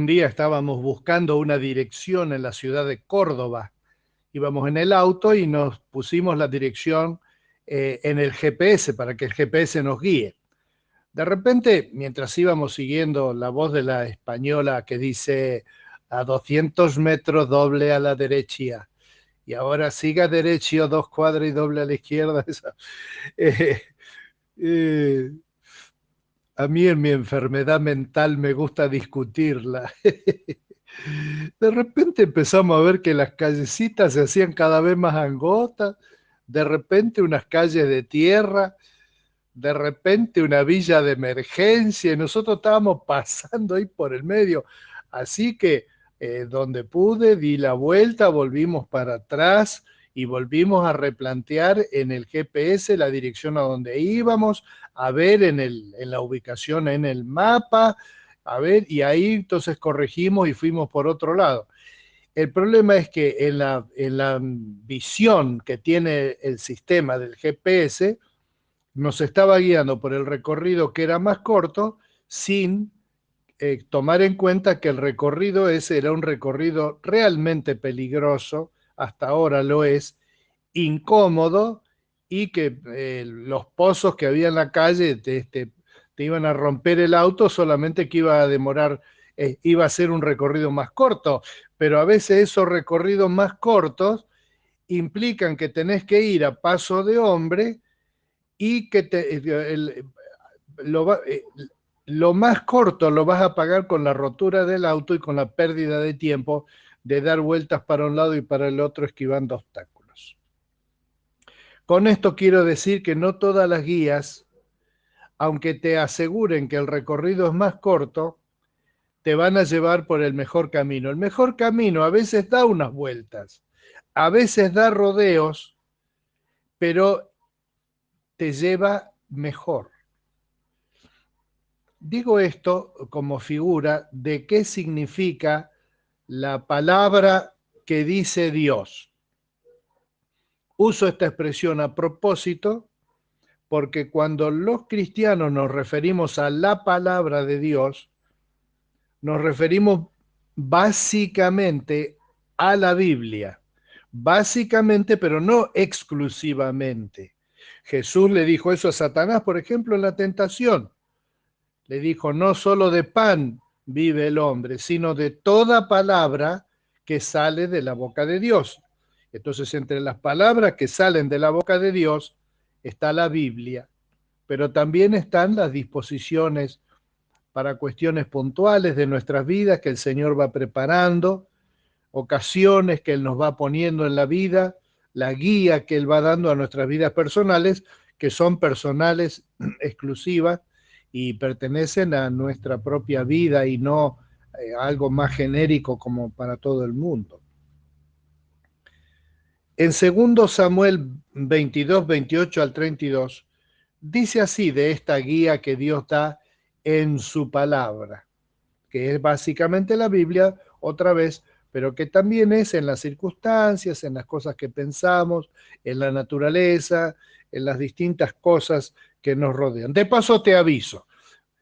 día estábamos buscando una dirección en la ciudad de Córdoba. Íbamos en el auto y nos pusimos la dirección en el GPS para que el GPS nos guíe. De repente, mientras íbamos siguiendo la voz de la española que dice a 200 metros doble a la derecha y ahora siga derecho 2 cuadras y doble a la izquierda. Eh, eh, a mí en mi enfermedad mental me gusta discutirla. De repente empezamos a ver que las callecitas se hacían cada vez más angostas, de repente unas calles de tierra, de repente una villa de emergencia, y nosotros estábamos pasando ahí por el medio. Así que donde pude, di la vuelta, volvimos para atrás y volvimos a replantear en el GPS la dirección a donde íbamos, a ver en la ubicación en el mapa, a ver, y ahí entonces corregimos y fuimos por otro lado. El problema es que en la visión que tiene el sistema del GPS, nos estaba guiando por el recorrido que era más corto, sin tomar en cuenta que el recorrido ese era un recorrido realmente peligroso, hasta ahora lo es, incómodo, y que los pozos que había en la calle te iban a romper el auto, solamente que iba a demorar, iba a ser un recorrido más corto, pero a veces esos recorridos más cortos implican que tenés que ir a paso de hombre y que lo, va, lo más corto lo vas a pagar con la rotura del auto y con la pérdida de tiempo de dar vueltas para un lado y para el otro esquivando obstáculos. Con esto quiero decir que no todas las guías, aunque te aseguren que el recorrido es más corto, te van a llevar por el mejor camino. El mejor camino a veces da unas vueltas, a veces da rodeos, pero te lleva mejor. Digo esto como figura de qué significa la palabra que dice Dios. Uso esta expresión a propósito porque cuando los cristianos nos referimos a la palabra de Dios, nos referimos básicamente a la Biblia. Básicamente, pero no exclusivamente. Jesús le dijo eso a Satanás, por ejemplo, en la tentación. Le dijo, no solo de pan vive el hombre, sino de toda palabra que sale de la boca de Dios. Entonces, entre las palabras que salen de la boca de Dios está la Biblia, pero también están las disposiciones para cuestiones puntuales de nuestras vidas que el Señor va preparando, ocasiones que Él nos va poniendo en la vida, la guía que Él va dando a nuestras vidas personales, que son personales exclusivas y pertenecen a nuestra propia vida y no algo más genérico como para todo el mundo. En 2 Samuel 22, 28 al 32, dice así de esta guía que Dios da en su palabra, que es básicamente la Biblia, otra vez, pero que también es en las circunstancias, en las cosas que pensamos, en la naturaleza, en las distintas cosas que nos rodean. De paso te aviso,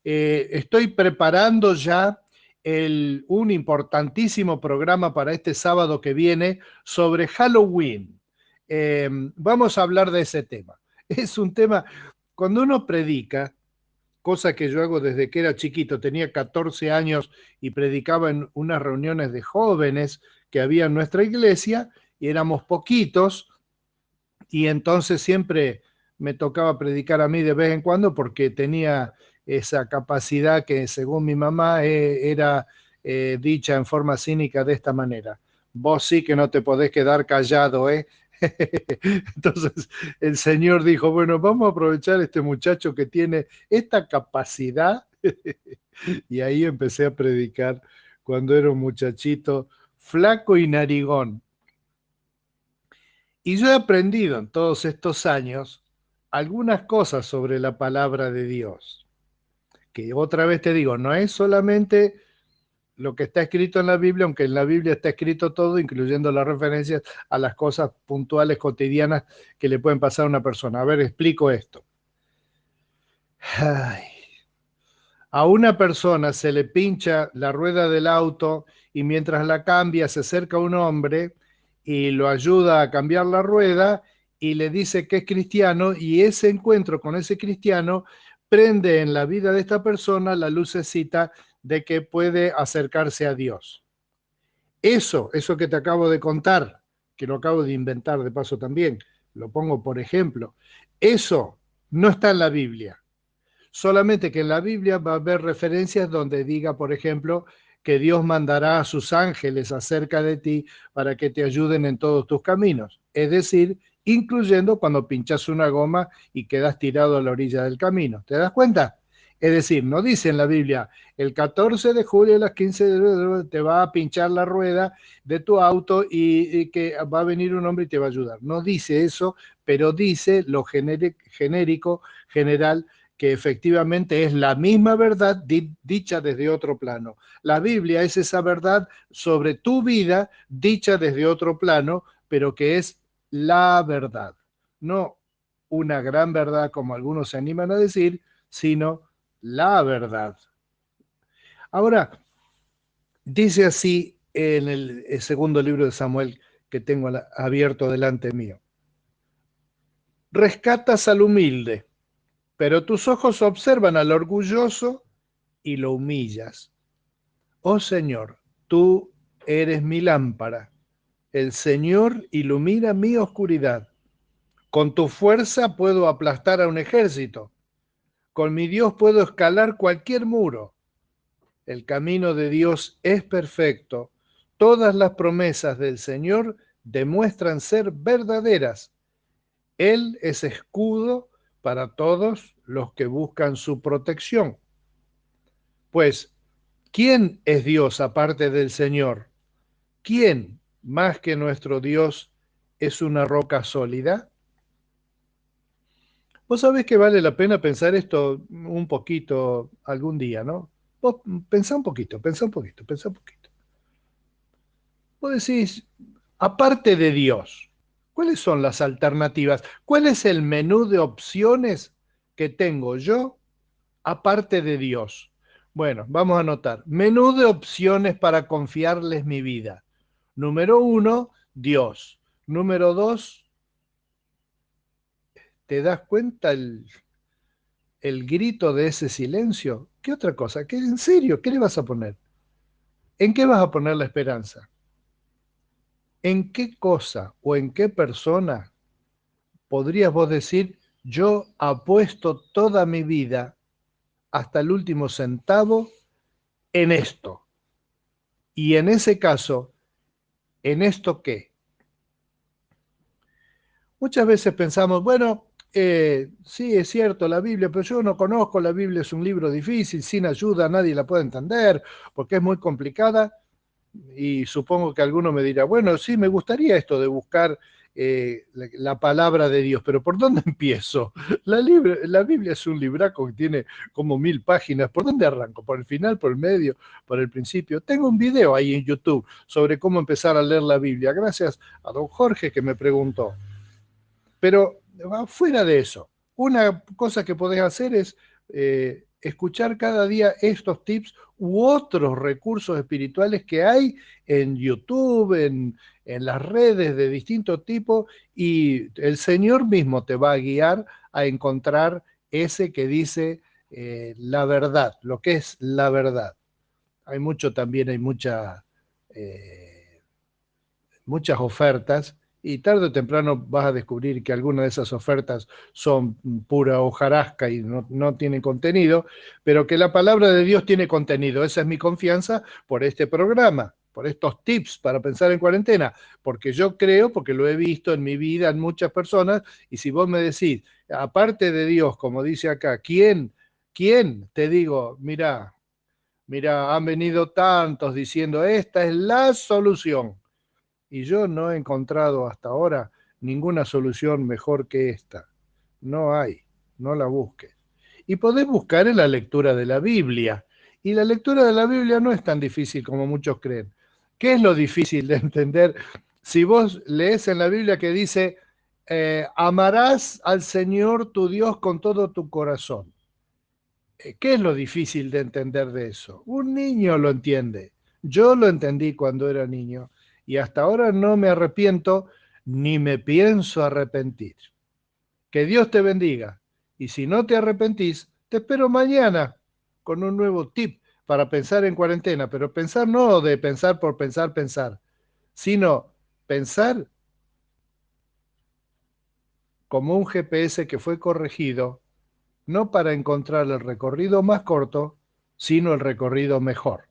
estoy preparando ya un importantísimo programa para este sábado que viene sobre Halloween. Vamos a hablar de ese tema. Es un tema, cuando uno predica, cosa que yo hago desde que era chiquito, tenía 14 años y predicaba en unas reuniones de jóvenes que había en nuestra iglesia, y éramos poquitos, y entonces siempre me tocaba predicar a mí de vez en cuando porque tenía esa capacidad que según mi mamá era dicha en forma cínica de esta manera. Vos sí que no te podés quedar callado, ¿eh? Entonces el Señor dijo, bueno, vamos a aprovechar a este muchacho que tiene esta capacidad. Y ahí empecé a predicar cuando era un muchachito flaco y narigón. Y yo he aprendido en todos estos años algunas cosas sobre la palabra de Dios, que otra vez te digo, no es solamente lo que está escrito en la Biblia, aunque en la Biblia está escrito todo, incluyendo las referencias a las cosas puntuales, cotidianas que le pueden pasar a una persona. A ver, explico esto. Ay, A una persona se le pincha la rueda del auto y mientras la cambia se acerca un hombre y lo ayuda a cambiar la rueda y le dice que es cristiano, y ese encuentro con ese cristiano prende en la vida de esta persona la lucecita de que puede acercarse a Dios. Eso que te acabo de contar, que lo acabo de inventar de paso también, lo pongo por ejemplo, eso no está en la Biblia. Solamente que en la Biblia va a haber referencias donde diga, por ejemplo, que Dios mandará a sus ángeles acerca de ti para que te ayuden en todos tus caminos. Es decir, incluyendo cuando pinchas una goma y quedas tirado a la orilla del camino. ¿Te das cuenta? Es decir, no dice en la Biblia, el 14 de julio a las 15 te va a pinchar la rueda de tu auto y que va a venir un hombre y te va a ayudar. No dice eso, pero dice lo genérico, general, que efectivamente es la misma verdad dicha desde otro plano. La Biblia es esa verdad sobre tu vida dicha desde otro plano, pero que es la verdad. No una gran verdad como algunos se animan a decir, sino la verdad. Ahora, dice así en el segundo libro de Samuel que tengo abierto delante mío. Rescatas al humilde, pero tus ojos observan al orgulloso y lo humillas. Oh Señor, tú eres mi lámpara. El Señor ilumina mi oscuridad. Con tu fuerza puedo aplastar a un ejército. Con mi Dios puedo escalar cualquier muro. El camino de Dios es perfecto. Todas las promesas del Señor demuestran ser verdaderas. Él es escudo para todos los que buscan su protección. Pues, ¿quién es Dios aparte del Señor? ¿Quién más que nuestro Dios es una roca sólida? Vos sabés que vale la pena pensar esto un poquito algún día, ¿no? Vos pensá un poquito, pensá un poquito, pensá un poquito. Vos decís, aparte de Dios, ¿cuáles son las alternativas? ¿Cuál es el menú de opciones que tengo yo aparte de Dios? Bueno, vamos a anotar. Menú de opciones para confiarles mi vida. Número 1, Dios. Número 2, ¿te das cuenta el grito de ese silencio? ¿Qué otra cosa? ¿Qué, en serio? ¿Qué le vas a poner? ¿En qué vas a poner la esperanza? ¿En qué cosa o en qué persona podrías vos decir, yo apuesto toda mi vida hasta el último centavo en esto? Y en ese caso, ¿en esto qué? Muchas veces pensamos, bueno, sí, es cierto la Biblia, pero yo no conozco, la Biblia es un libro difícil, sin ayuda nadie la puede entender, porque es muy complicada, y supongo que alguno me dirá, bueno, sí, me gustaría esto de buscar la palabra de Dios, pero ¿por dónde empiezo? La Biblia es un libraco que tiene como 1000 páginas. ¿Por dónde arranco? ¿Por el final, por el medio, por el principio? Tengo un video ahí en YouTube sobre cómo empezar a leer la Biblia, gracias a don Jorge que me preguntó. Pero fuera de eso, una cosa que podés hacer es escuchar cada día estos tips u otros recursos espirituales que hay en YouTube, en las redes de distinto tipo, y el Señor mismo te va a guiar a encontrar ese que dice la verdad, lo que es la verdad. Hay mucho también, hay muchas ofertas, y tarde o temprano vas a descubrir que algunas de esas ofertas son pura hojarasca y no tienen contenido, pero que la palabra de Dios tiene contenido. Esa es mi confianza por este programa, por estos tips para pensar en cuarentena, porque yo creo, porque lo he visto en mi vida en muchas personas, y si vos me decís, aparte de Dios, como dice acá, ¿quién? ¿Quién? Te digo, mira, han venido tantos diciendo, esta es la solución. Y yo no he encontrado hasta ahora ninguna solución mejor que esta. No hay, no la busques. Y podés buscar en la lectura de la Biblia. Y la lectura de la Biblia no es tan difícil como muchos creen. ¿Qué es lo difícil de entender? Si vos lees en la Biblia que dice, amarás al Señor tu Dios con todo tu corazón. ¿Qué es lo difícil de entender de eso? Un niño lo entiende. Yo lo entendí cuando era niño y hasta ahora no me arrepiento ni me pienso arrepentir. Que Dios te bendiga. Y si no te arrepentís, te espero mañana con un nuevo tip para pensar en cuarentena, pero pensar no de pensar por pensar, sino pensar como un GPS que fue corregido, no para encontrar el recorrido más corto, sino el recorrido mejor.